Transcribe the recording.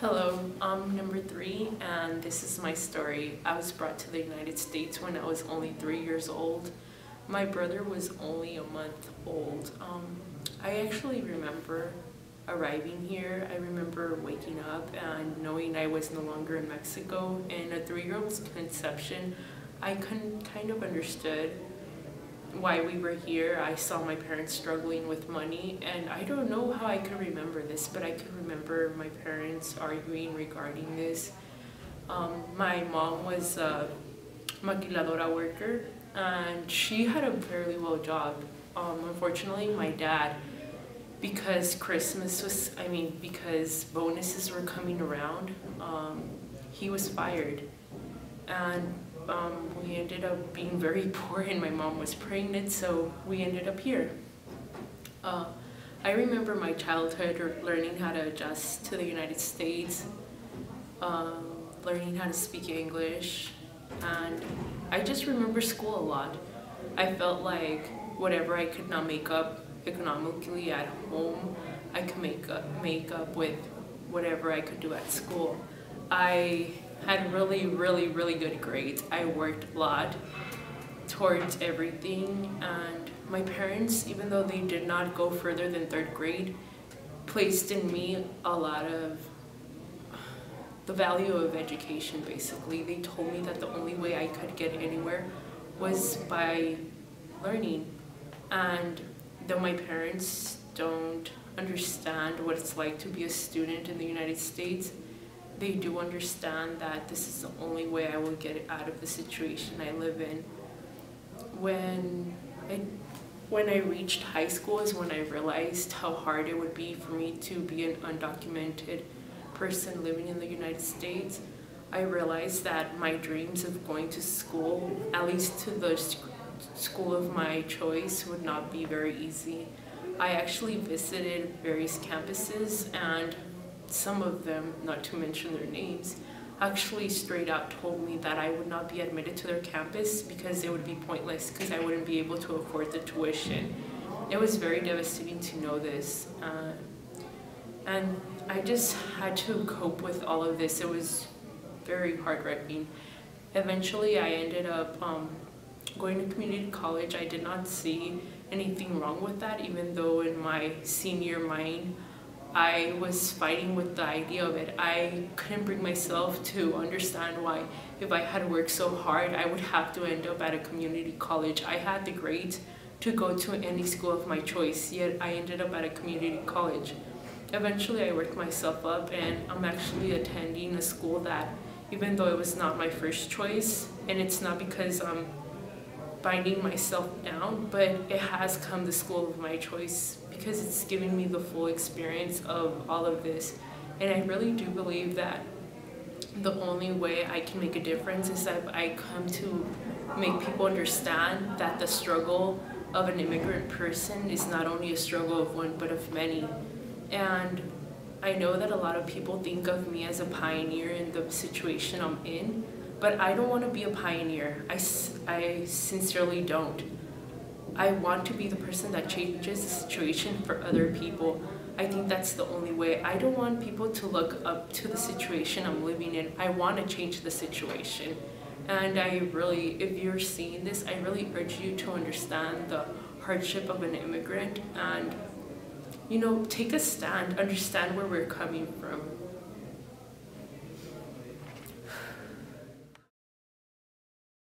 Hello, I'm number 3, and this is my story. I was brought to the United States when I was only 3 years old. My brother was only a month old. I actually remember arriving here. I remember waking up and knowing I was no longer in Mexico. In a 3-year-old's conception, I kind of understood why we were here. I saw my parents struggling with money, and I don't know how I could remember this, but I could remember my parents arguing regarding this. My mom was a maquiladora worker, and she had a fairly well job. Unfortunately, my dad, because because bonuses were coming around, he was fired. And we ended up being very poor, and my mom was pregnant, so we ended up here. I remember my childhood learning how to adjust to the United States, learning how to speak English, and I just remember school a lot. I felt like whatever I could not make up economically at home, I could make up with whatever I could do at school. I had really good grades. I worked a lot towards everything, and my parents, even though they did not go further than 3rd grade, placed in me a lot of the value of education. Basically, they told me that the only way I could get anywhere was by learning. And though my parents don't understand what it's like to be a student in the United States, they do understand that this is the only way I will get out of the situation I live in. When I reached high school is when I realized how hard it would be for me to be an undocumented person living in the United States. I realized that my dreams of going to school, at least to the school of my choice, would not be very easy. I actually visited various campuses, and some of them, not to mention their names, actually straight out told me that I would not be admitted to their campus because it would be pointless, because I wouldn't be able to afford the tuition. It was very devastating to know this, and I just had to cope with all of this. It was very heart-wrenching. Eventually, I ended up going to community college. I did not see anything wrong with that, even though in my senior mind, I was fighting with the idea of it. I couldn't bring myself to understand why, if I had worked so hard, I would have to end up at a community college. I had the grades to go to any school of my choice, yet I ended up at a community college. Eventually, I worked myself up, and I'm actually attending a school that, even though it was not my first choice, and it's not because I'm binding myself down, but it has come the school of my choice because it's giving me the full experience of all of this. And I really do believe that the only way I can make a difference is that I come to make people understand that the struggle of an immigrant person is not only a struggle of one, but of many. And I know that a lot of people think of me as a pioneer in the situation I'm in, but I don't want to be a pioneer. I sincerely don't. I want to be the person that changes the situation for other people. I think that's the only way. I don't want people to look up to the situation I'm living in. I want to change the situation. And if you're seeing this, I really urge you to understand the hardship of an immigrant and, take a stand, understand where we're coming from.